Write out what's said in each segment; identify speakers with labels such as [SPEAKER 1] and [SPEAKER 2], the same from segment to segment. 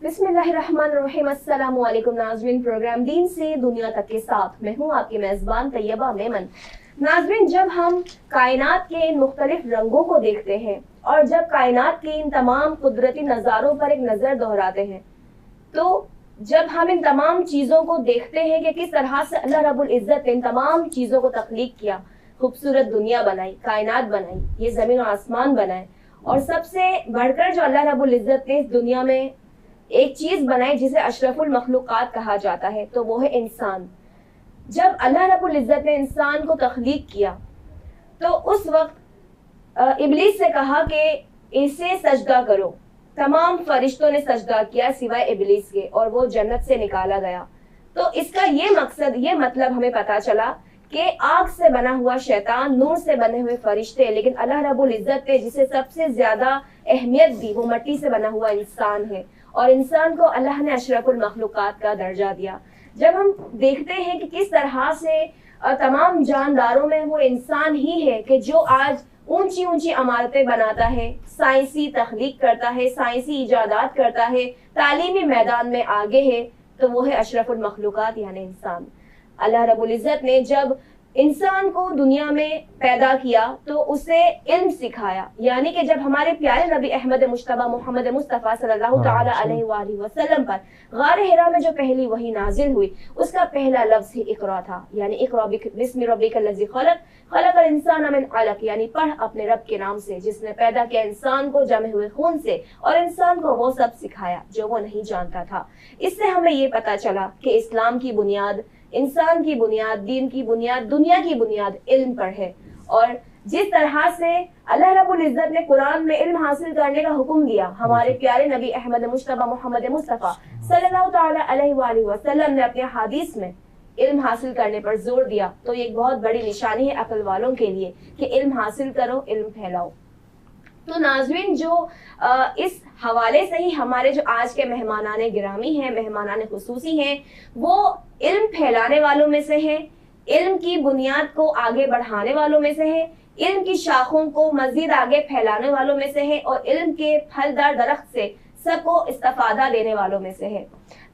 [SPEAKER 1] बिस्मिल्लाहिर्रहमानिर्रहीम। अस्सलामु अलैकुम नाज़रीन, प्रोग्राम दीन से दुनिया तक के साथ मैं हूँ आपकी मेज़बान तैयबा मेमन। नाज़रीन, जब हम कायनात के इन मुख्तलिफ रंगों को देखते हैं और जब कायनात के इन तमाम कुदरती नज़ारों पर एक नज़र दोहराते हैं, तो जब हम इन तमाम चीज़ों को देखते हैं कि किस तरह से अल्लाह रब्बुल इज़्ज़त ने इन तमाम चीज़ों को तख्लीक किया, खूबसूरत दुनिया बनाई, कायनात बनाई, ये ज़मीन और आसमान बनाए, और सबसे बढ़कर जो अल्लाह रब्बुल इज़्ज़त ने इस दुनिया में एक चीज़ बनाई जिसे अशरफुल मखलूक़ात कहा जाता है, तो वो है इंसान। जब अल्लाह रब्बुल इज़्ज़त ने इंसान को तख्लीक किया तो उस वक्त इब्लीस से कहा कि इसे सजदा करो। तमाम फरिश्तों ने सजदा किया सिवाय इब्लीस के, और वो जन्नत से निकाला गया। तो इसका ये मकसद, ये मतलब हमें पता चला कि आग से बना हुआ शैतान, नूर से बने हुए फरिश्ते, लेकिन अल्लाह रब्बुल इज़्ज़त ने जिसे सबसे ज्यादा अहमियत दी वो मट्टी से बना हुआ इंसान है, और इंसान को अल्लाह ने अशरफुल मखलूक़ात का दर्जा दिया। जब हम देखते हैं कि किस तरह से तमाम जानदारों में वो इंसान ही है कि जो आज ऊंची ऊंची इमारतें बनाता है, साइंसी तख्लीक करता है, साइंसी इजादात करता है, तालीमी मैदान में आगे है, तो वो है अशरफुल मखलूक़ात यानी इंसान। अल्लाह रब्बुल इज़्ज़त ने जब इंसान को दुनिया में पैदा किया तो उसे इल्म सिखाया, यानी कि जब हमारे प्यारे नबी अहमद मुश्तबा मोहम्मद मुस्तफ़ा सल्लल्लाहु तआला अलैहि वसल्लम पर गार हिरा में जो पहली वही नाजिल हुई, उसका पहला लफ्ज़ ही इक़रा था, यानी इक़रा बिस्मि रब्बिकल्लज़ी खलक़ खलक़ल इंसान मिन अलक़, यानी पढ़ अपने रब के नाम से जिसने पैदा किया इंसान को जमे हुए खून से, और इंसान को वो सब सिखाया जो वो नहीं जानता था। इससे हमें ये पता चला कि इस्लाम की बुनियाद, इंसान की बुनियाद, दीन की बुनियाद, दुनिया की बुनियाद इल्म पर है। और जिस तरह से अल्लाह रब्बुल इज़्ज़त ने कुरान में इल्म हासिल करने का हुक्म दिया, हमारे प्यारे नबी अहमद मुश्तबा मोहम्मद मुस्तफ़ा सल्लल्लाहु तआला अलैहि वसल्लम ने अपने हदीस में इल्म हासिल करने पर जोर दिया, तो ये एक बहुत बड़ी निशानी है अक्ल वालों के लिए कि इल्म हासिल करो, इल्म फैलाओ। तो नाज़रीन, जो इस हवाले से ही हमारे जो आज के मेहमानाने गिरामी हैं, मेहमानाने खुसूसी हैं, वो इल्म फैलाने वालों में से हैं, इल्म की बुनियाद को आगे बढ़ाने वालों में से है, इल्म की शाखों को मजीद आगे फैलाने वालों में से है, और इल्म के फलदार दरख्त से सबको इस्तिफादा देने वालों में से है।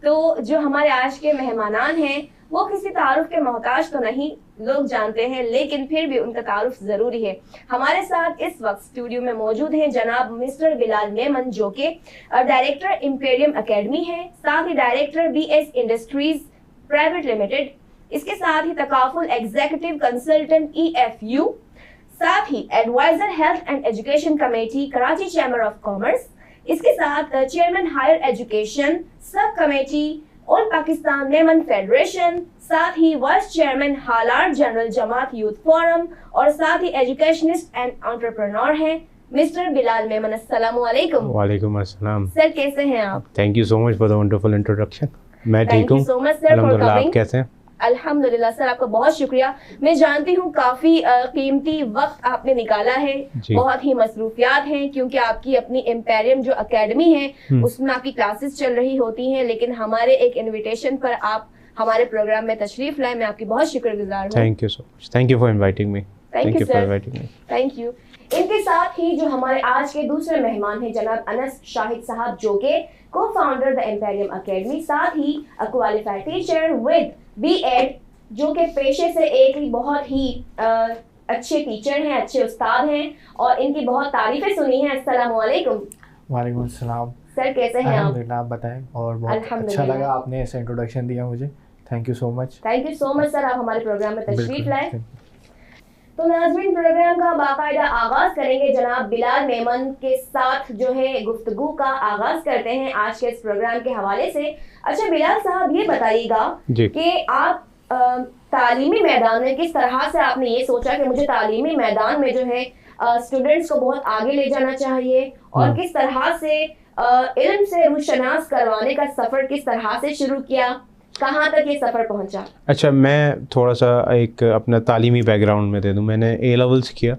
[SPEAKER 1] तो जो हमारे आज के मेहमानान हैं वो किसी तारुफ के मोहताज तो नहीं, लोग जानते हैं, लेकिन फिर भी उनका तारुफ जरूरी है। हमारे साथ इस वक्त स्टूडियो में मौजूद हैं जनाब मिस्टर बिलाल मेमन, जो कि डायरेक्टर इंपेरियम एकेडमी है, साथ ही director BS industries private limited, इसके साथ ही तकाफुल एग्जीक्यूटिव कंसल्टेंट EFU, साथ ही adviser health and education committee Karachi chamber of commerce, इसके साथ chairman higher education sub committee all Pakistan Memon federation, साथ ही vice chairman Halar general Jamat youth forum, और साथ ही एजुकेशनिस्ट एंड एंटरप्रेन्योर हैं मिस्टर बिलाल मेमन। अस्सलाम वालेकुम।
[SPEAKER 2] वालेकुम अस्सलाम
[SPEAKER 1] सर, कैसे हैं आप?
[SPEAKER 2] Thank you so much for the wonderful introduction. मैं ठीक हूँ,
[SPEAKER 1] सो मच सर फॉर
[SPEAKER 2] आप कैसे हैं?
[SPEAKER 1] अल्हम्दुलिल्लाह सर, आपका बहुत शुक्रिया। मैं जानती हूँ काफी कीमती वक्त आपने निकाला है, बहुत ही मसरूफियात हैं, क्योंकि आपकी अपनी एम्पेरियम जो एकेडमी है उसमें आपकी क्लासेस चल रही होती हैं, लेकिन हमारे एक इनविटेशन पर आप हमारे प्रोग्राम में तशरीफ लाए, मैं आपकी बहुत शुक्रगुजार हूँ।
[SPEAKER 2] Thank you so much, thank you for inviting me.
[SPEAKER 1] Thank you sir, thank you. इनके साथ ही जो हमारे आज के दूसरे मेहमान हैं जनाब अनस शाहिद साहब, जो के को फाउंडर द एम्पेरियम एकेडमी, साथ ही क्वालिफाइड टीचर विद B.Ed, जो के पेशे से एक ही बहुत ही अच्छे टीचर हैं, अच्छे उस्ताद हैं, और इनकी बहुत तारीफें सुनी हैं। अस्सलाम वालेकुम।
[SPEAKER 3] वालेकुम अस्सलाम।
[SPEAKER 1] सर, कैसे हैं आप?
[SPEAKER 3] अल्हम्दुलिल्लाह, आप बताएं। और बहुत अच्छा लगा आपने ऐसा इंट्रोडक्शन दिया मुझे, thank you so much.
[SPEAKER 1] Thank you so much sir, आप हमारे प्रोग्राम में तशरीफ लाए। तो नाज़रीन, प्रोग्राम का बाकायदा आगाज करेंगे जनाब बिलाल मेमन के साथ, जो है गुफ्तगू का आगाज करते हैं आज के इस प्रोग्राम के हवाले से। अच्छा बिलाल साहब, ये बताइएगा कि आप तालीमी मैदान में किस तरह से आपने ये सोचा कि मुझे तालीमी मैदान में जो है स्टूडेंट्स को बहुत आगे ले जाना चाहिए, और किस तरह से इल्म से रूशनास करवाने का सफर किस तरह से शुरू किया, कहाँ तक ये सफ़र पहुँचा?
[SPEAKER 2] अच्छा, मैं थोड़ा सा एक अपना तालीमी बैकग्राउंड में दे दूँ। मैंने A लेवल्स किया,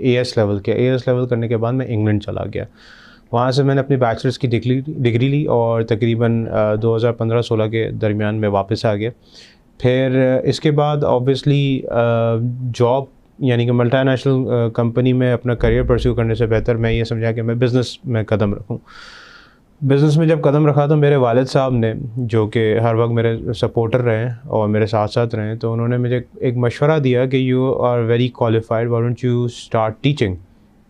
[SPEAKER 2] AS लेवल किया। AS लेवल करने के बाद मैं इंग्लैंड चला गया, वहाँ से मैंने अपनी बैचलर्स की डिग्री ली, और तकरीबन 2015-16 के दरमियान में वापस आ गया। फिर इसके बाद ऑब्वियसली जॉब यानी कि मल्टीनेशनल कंपनी में अपना करियर परस्यू करने से बेहतर मैं ये समझा कि मैं बिज़नेस में कदम रखूँ। बिज़नेस में जब कदम रखा तो मेरे वालिद साहब ने, जो कि हर वक्त मेरे सपोर्टर रहे हैं और मेरे साथ साथ रहे हैं, तो उन्होंने मुझे एक मशवरा दिया कि you are very qualified, why don't you start teaching.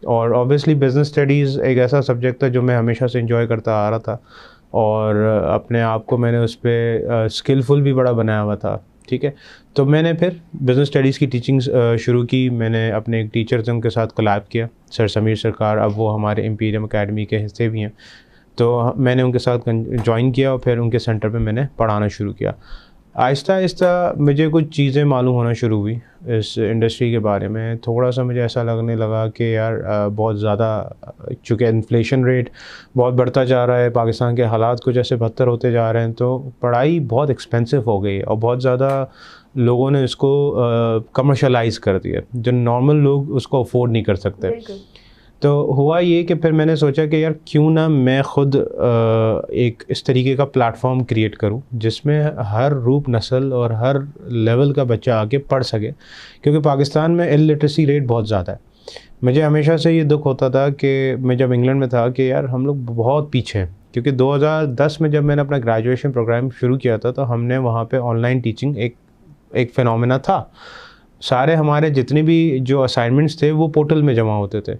[SPEAKER 2] और ऑब्वियसली बिज़नेस स्टडीज़ एक ऐसा सब्जेक्ट था जो मैं हमेशा से इंजॉय करता आ रहा था, और अपने आप को मैंने उस पर स्किलफुल भी बड़ा बनाया हुआ था, ठीक है। तो मैंने फिर बिज़नेस स्टडीज़ की टीचिंग शुरू की। मैंने अपने एक टीचर थे उनके साथ कोलैब किया, सर समीर सरकार, अब वो हमारे इम्पीरियम एकेडमी के हिस्से भी हैं। तो मैंने उनके साथ ज्वाइन किया और फिर उनके सेंटर पे मैंने पढ़ाना शुरू किया। आहिस्ता आहिस्ता मुझे कुछ चीज़ें मालूम होना शुरू हुई इस इंडस्ट्री के बारे में। थोड़ा सा मुझे ऐसा लगने लगा कि यार बहुत ज़्यादा, चूँकि इन्फ्लेशन रेट बहुत बढ़ता जा रहा है, पाकिस्तान के हालात कुछ ऐसे बदतर होते जा रहे हैं, तो पढ़ाई बहुत एक्सपेंसिव हो गई है और बहुत ज़्यादा लोगों ने इसको कमर्शलाइज़ कर दिया, जो नॉर्मल लोग उसको अफोर्ड नहीं कर सकते। तो हुआ ये कि फिर मैंने सोचा कि यार क्यों ना मैं ख़ुद एक इस तरीके का प्लेटफॉर्म क्रिएट करूं जिसमें हर रूप नस्ल और हर लेवल का बच्चा आके पढ़ सके, क्योंकि पाकिस्तान में इलिटरेसी रेट बहुत ज़्यादा है। मुझे हमेशा से ये दुख होता था कि मैं जब इंग्लैंड में था कि यार हम लोग बहुत पीछे हैं, क्योंकि 2010 में जब मैंने अपना ग्रेजुएशन प्रोग्राम शुरू किया था तो हमने वहाँ पर ऑनलाइन टीचिंग एक फ़िनोमेना था। सारे हमारे जितने भी जो असाइनमेंट्स थे वो पोर्टल में जमा होते थे,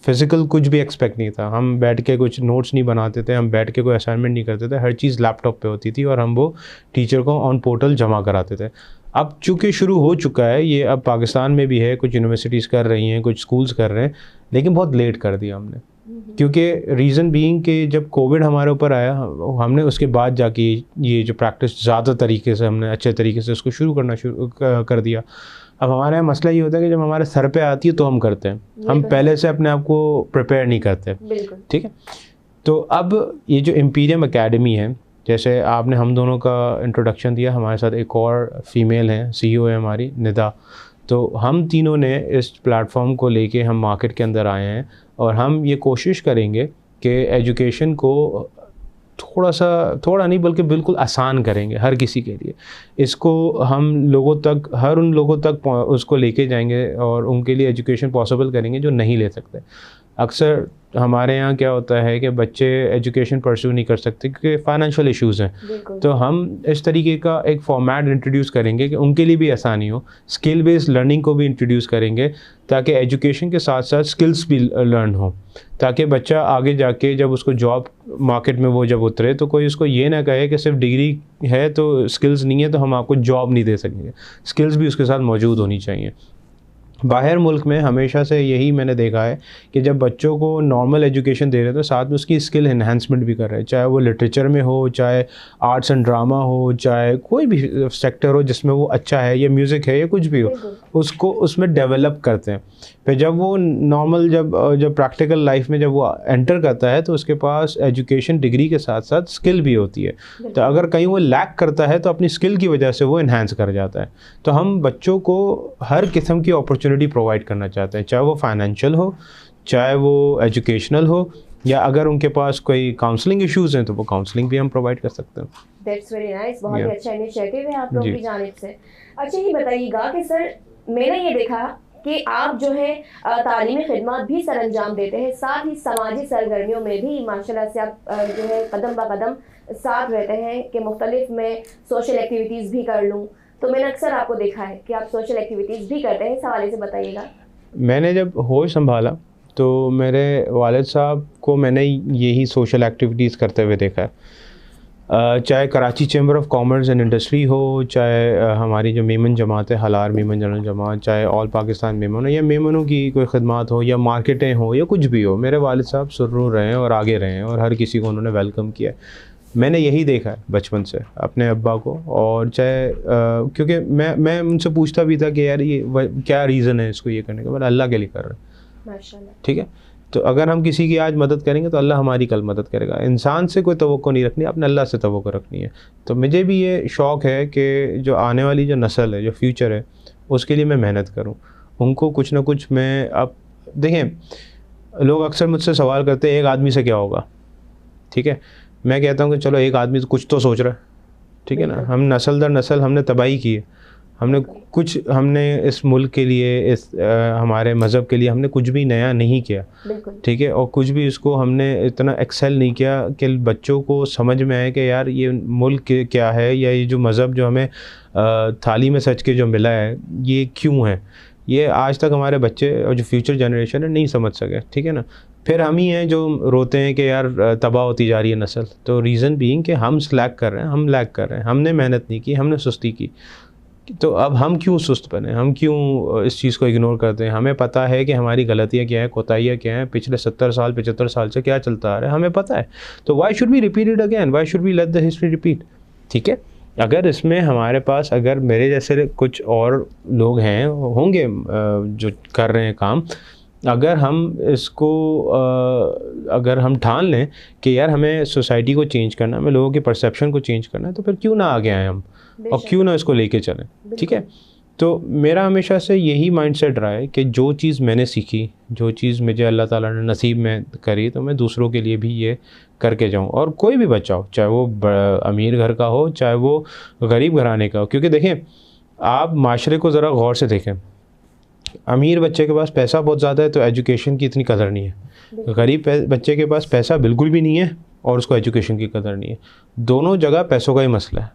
[SPEAKER 2] फ़िज़िकल कुछ भी एक्सपेक्ट नहीं था। हम बैठ के कुछ नोट्स नहीं बनाते थे, हम बैठ के कोई असाइनमेंट नहीं करते थे, हर चीज़ लैपटॉप पे होती थी और हम वो टीचर को ऑन पोर्टल जमा कराते थे। अब चूँकि शुरू हो चुका है ये, अब पाकिस्तान में भी है, कुछ यूनिवर्सिटीज़ कर रही हैं, कुछ स्कूल्स कर रहे हैं, लेकिन बहुत लेट कर दिया हमने। क्योंकि रीज़न बीइंग कि जब कोविड हमारे ऊपर आया, हमने उसके बाद जाके ये जो प्रैक्टिस ज़्यादा तरीके से हमने अच्छे तरीके से उसको शुरू करना शुरू कर दिया। अब हमारे यहाँ मसला ये होता है कि जब हमारे सर पे आती है तो हम करते हैं, हम पहले से अपने आप को प्रिपेयर नहीं करते, ठीक है। तो अब ये जो इम्पीरियम एकेडमी है, जैसे आपने हम दोनों का इंट्रोडक्शन दिया, हमारे साथ एक और फीमेल हैं, CEO है हमारी निदा, तो हम तीनों ने इस प्लेटफॉर्म को लेके हम मार्केट के अंदर आए हैं और हम ये कोशिश करेंगे कि एजुकेशन को थोड़ा नहीं बल्कि बिल्कुल आसान करेंगे हर किसी के लिए। इसको हम लोगों तक, हर उन लोगों तक उसको लेके जाएंगे और उनके लिए एजुकेशन पॉसिबल करेंगे जो नहीं ले सकते। अक्सर हमारे यहाँ क्या होता है कि बच्चे एजुकेशन परस्यू नहीं कर सकते क्योंकि फाइनेंशियल इश्यूज़ हैं, तो हम इस तरीके का एक फॉर्मेट इंट्रोड्यूस करेंगे कि उनके लिए भी आसानी हो। स्किल बेस्ड लर्निंग को भी इंट्रोड्यूस करेंगे ताकि एजुकेशन के साथ साथ स्किल्स भी लर्न हो, ताकि बच्चा आगे जाके जब उसको जॉब मार्केट में वो जब उतरे तो कोई उसको ये ना कहे कि सिर्फ डिग्री है तो स्किल्स नहीं है तो हम आपको जॉब नहीं दे सकेंगे। स्किल्स भी उसके साथ मौजूद होनी चाहिए। बाहर मुल्क में हमेशा से यही मैंने देखा है कि जब बच्चों को नॉर्मल एजुकेशन दे रहे हैं तो साथ में उसकी स्किल एनहांसमेंट भी कर रहे हैं, चाहे वो लिटरेचर में हो, चाहे आर्ट्स एंड ड्रामा हो, चाहे कोई भी सेक्टर हो जिसमें वो अच्छा है, या म्यूज़िक है या कुछ भी हो, उसको उसमें डेवलप करते हैं। फिर जब वो नॉर्मल जब प्रैक्टिकल लाइफ में जब वो एंटर करता है तो उसके पास एजुकेशन डिग्री के साथ साथ स्किल भी होती है। तो अगर कहीं वो लैक करता है तो अपनी स्किल की वजह से वो इन्हांस कर जाता है। तो हम बच्चों को हर किस्म की अपॉर्चुनिटी प्रोवाइड करना चाहते हैं, चाहे वो फाइनेंशियल हो, चाहे वो एजुकेशनल हो, या अगर उनके पास कोई काउंसलिंग इश्यूज़ हैं तो वो काउंसलिंग भी हम प्रोवाइड कर सकते हैं।
[SPEAKER 1] दैट्स वेरी नाइस, बहुत ही अच्छा इनिशिएटिव है आप लोगों की जानिब से। अच्छा ये बताइएगा कि सर मैंने ये देखा कि आप जो है तालीमी खिदमत भी सर अंजाम देते हैं, साथ ही समाजी सरगर्मियों में भी माशाल्लाह से आप जो है कदम ब कदम साथ रहते हैं कि मुख्तलिफ में सोशल एक्टिविटीज़ भी कर लूँ। तो मैंने अक्सर आपको देखा है कि आप सोशल एक्टिविटीज़ भी करते हैं, इस हवाले से बताइएगा।
[SPEAKER 2] मैंने जब होश संभाला तो मेरे वालिद साहब को मैंने यही सोशल एक्टिविटीज़ करते हुए देखा है, चाहे Karachi chamber of commerce and industry हो, चाहे हमारी जो मेमन जमात है हलार मेमन जनरल जमात, चाहे ऑल पाकिस्तान मेमन हो, या मेमनों की कोई खिदमात हो, या मार्केटें हो, या कुछ भी हो, मेरे वालिद साहब सुर्रू रहे हैं और आगे रहे हैं और हर किसी को उन्होंने वेलकम किया है। मैंने यही देखा है बचपन से अपने अब्बा को, और चाहे क्योंकि मैं उनसे पूछता भी था कि यार ये क्या रीज़न है इसको ये करने का, मैंने अल्लाह के लिए कर रहे हैं,
[SPEAKER 1] माशाल्लाह, ठीक
[SPEAKER 2] है। तो अगर हम किसी की आज मदद करेंगे तो अल्लाह हमारी कल मदद करेगा। इंसान से कोई तवक्को नहीं रखनी, अपने अल्लाह से तवक्को रखनी है। तो मुझे भी ये शौक़ है कि जो आने वाली जो नस्ल है, जो फ्यूचर है, उसके लिए मैं मेहनत करूं, उनको कुछ ना कुछ मैं। अब देखें, लोग अक्सर मुझसे सवाल करते हैं एक आदमी से क्या होगा, ठीक है। मैं कहता हूं कि चलो एक आदमी तो कुछ तो सोच रहा है, ठीक है ना। हम नस्ल दर नस्ल हमने तबाही की है, हमने इस मुल्क के लिए, इस हमारे मज़हब के लिए हमने कुछ भी नया नहीं किया, ठीक है, और कुछ भी इसको हमने इतना एक्सेल नहीं किया कि बच्चों को समझ में आए कि यार ये मुल्क क्या है, या ये जो मज़हब जो हमें थाली में सच के जो मिला है ये क्यों है। ये आज तक हमारे बच्चे और जो फ्यूचर जनरेशन है नहीं समझ सके, ठीक है ना। फिर हम ही हैं जो रोते हैं कि यार तबाह होती जा रही है नस्ल। तो रीज़न बीइंग कि हम स्लैक कर रहे हैं, हम लैग कर रहे हैं, हमने मेहनत नहीं की, हमने सुस्ती की। तो अब हम क्यों सुस्त बने, हम क्यों इस चीज़ को इग्नोर करते हैं। हमें पता है कि हमारी गलतियाँ क्या हैं, कोताहियाँ क्या हैं, पिछले 70 साल 75 साल से क्या चलता आ रहा है, हमें पता है। तो why should we repeat it again, why should we let the history repeat, ठीक है। अगर इसमें हमारे पास, अगर मेरे जैसे कुछ और लोग हैं होंगे जो कर रहे हैं काम, अगर हम इसको अगर हम ठान लें कि यार हमें सोसाइटी को चेंज करना है, हमें लोगों के परसेप्शन को चेंज करना है, तो फिर क्यों ना आगे आए हम, और क्यों ना इसको लेके चलें, ठीक है। तो मेरा हमेशा से यही माइंडसेट रहा है कि जो चीज़ मैंने सीखी, जो चीज़ मुझे अल्लाह ताला ने नसीब में करी, तो मैं दूसरों के लिए भी ये करके जाऊँ। और कोई भी बच्चा हो, चाहे वो अमीर घर का हो, चाहे वो गरीब घराने का हो, क्योंकि देखें आप माशरे को ज़रा गौर से देखें, अमीर बच्चे के पास पैसा बहुत ज़्यादा है तो एजुकेशन की इतनी कदर नहीं है, गरीब बच्चे के पास पैसा बिल्कुल भी नहीं है और उसको एजुकेशन की कदर नहीं है। दोनों जगह पैसों का ही मसला है,